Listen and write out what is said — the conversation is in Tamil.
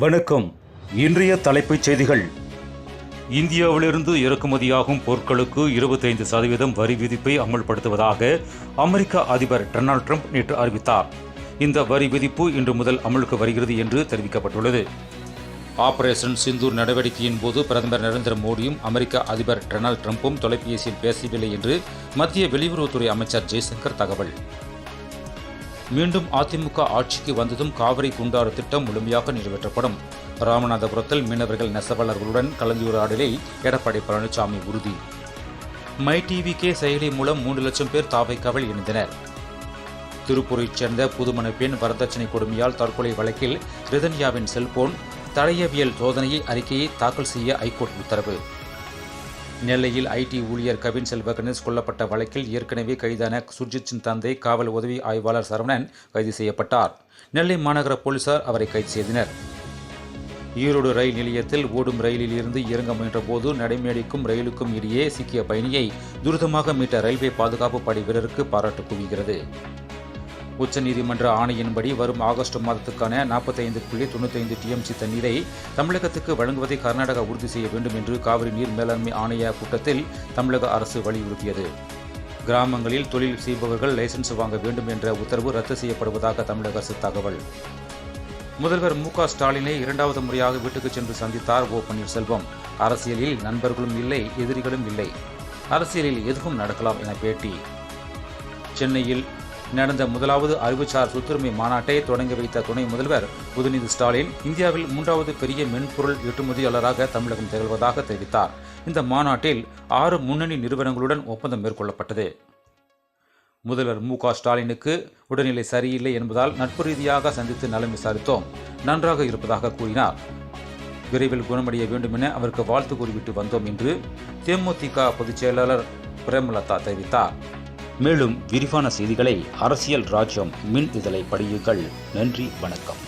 வணக்கம். இன்றைய தலைப்புச் செய்திகள். இந்தியாவிலிருந்து இறக்குமதியாகும் பொருட்களுக்கு 25% வரி விதிப்பை அமல்படுத்துவதாக அமெரிக்க அதிபர் டொனால்ட் ட்ரம்ப் நேற்று அறிவித்தார். இந்த வரி விதிப்பு இன்று முதல் அமலுக்கு வருகிறது என்று தெரிவிக்கப்பட்டுள்ளது. ஆபரேஷன் சிந்தூர் நடவடிக்கையின் போது பிரதமர் நரேந்திர மோடியும் அமெரிக்க அதிபர் டொனால்ட் ட்ரம்பும் தொலைபேசியில் பேசவில்லை என்று மத்திய வெளியுறவுத்துறை அமைச்சர் ஜெய்சங்கர் தகவல். மீண்டும் அதிமுக ஆட்சிக்கு வந்ததும் காவிரி குண்டாறு திட்டம் முழுமையாக நிறைவேற்றப்படும். ராமநாதபுரத்தில் மீனவர்கள் நெசவாளர்களுடன் கலந்துரையாடலில் எடப்பாடி பழனிசாமி உறுதி. மை டிவி செயலி மூலம் 3 லட்சம் பேர் தாவைக்காவில் இணைந்தனர். திருப்பூரைச் சேர்ந்த புதுமண பெண் வரதட்சணை கொடுமையால் தற்கொலை வழக்கில் ரிதன்யாவின் செல்போன் தடயவியல் சோதனை அறிக்கையை தாக்கல் செய்ய ஐகோர்ட் உத்தரவு. நெல்லையில் ஐடி ஊழியர் கவின் செல்வ கணேஷ் கொல்லப்பட்ட வழக்கில் ஏற்கனவே கைதான சுர்ஜித்தின் தந்தை காவல் உதவி ஆய்வாளர் சரவணன் கைது செய்யப்பட்டார். நெல்லை மாநகர போலீசார் அவரை கைது செய்தனர். ஈரோடு ரயில் நிலையத்தில் ஓடும் ரயிலில் இருந்து இறங்க முயன்ற போது நடைமேடைக்கும் ரயிலுக்கும் இடையே சிக்கிய பயணியை துரிதமாக மீட்ட ரயில்வே பாதுகாப்பு படை வீரருக்கு பாராட்டு குவிகிறது. உச்சநீதிமன்ற ஆணையின்படி வரும் ஆகஸ்ட் மாதத்துக்கான 45.95 டிஎம்சி தண்ணீரை தமிழகத்துக்கு வழங்குவதை கர்நாடகா உறுதி செய்ய வேண்டும் என்று காவிரி நீர் மேலாண்மை ஆணைய கூட்டத்தில் தமிழக அரசு வலியுறுத்தியது. கிராமங்களில் தொழில் செய்பவர்கள் லைசன்ஸ் வாங்க வேண்டும் என்ற உத்தரவு ரத்து செய்யப்படுவதாக தமிழக அரசு தகவல். முதல்வர் மு.க. ஸ்டாலினை 2வது முறையாக வீட்டுக்கு சென்று சந்தித்தார் ஓ. பன்னீர்செல்வம். அரசியலில் நண்பர்களும் இல்லை, எதிரிகளும் இல்லை. அரசியலில் எதுவும் நடக்கலாம் என பேட்டி. சென்னையில் நடந்த 1வது அறிவுசார் சொத்துரிமை மாநாட்டை தொடங்கி வைத்த துணை முதல்வர் உதயநிதி ஸ்டாலின் இந்தியாவில் 3வது பெரிய மென்பொருள் ஏற்றுமதியாளராக தமிழகம் திகழ்வதாக தெரிவித்தார். இந்த மாநாட்டில் 6 முன்னணி நிறுவனங்களுடன் ஒப்பந்தம் மேற்கொள்ளப்பட்டது. முதல்வர் மு.க. ஸ்டாலினுக்கு உடல்நிலை சரியில்லை என்பதால் நட்பு ரீதியாக சந்தித்து நலம் விசாரித்தோம். நன்றாக இருப்பதாக கூறினார். விரைவில் குணமடைய வேண்டும் என அவருக்கு வாழ்த்து கூறிவிட்டு வந்தோம் என்று தேமுதிக பொதுச் செயலாளர் பிரேமலதா தெரிவித்தார். மேலும் விரிவான செய்திகளை அரசியல் ராஜ்யம் மின் இதழை படியுங்கள். நன்றி, வணக்கம்.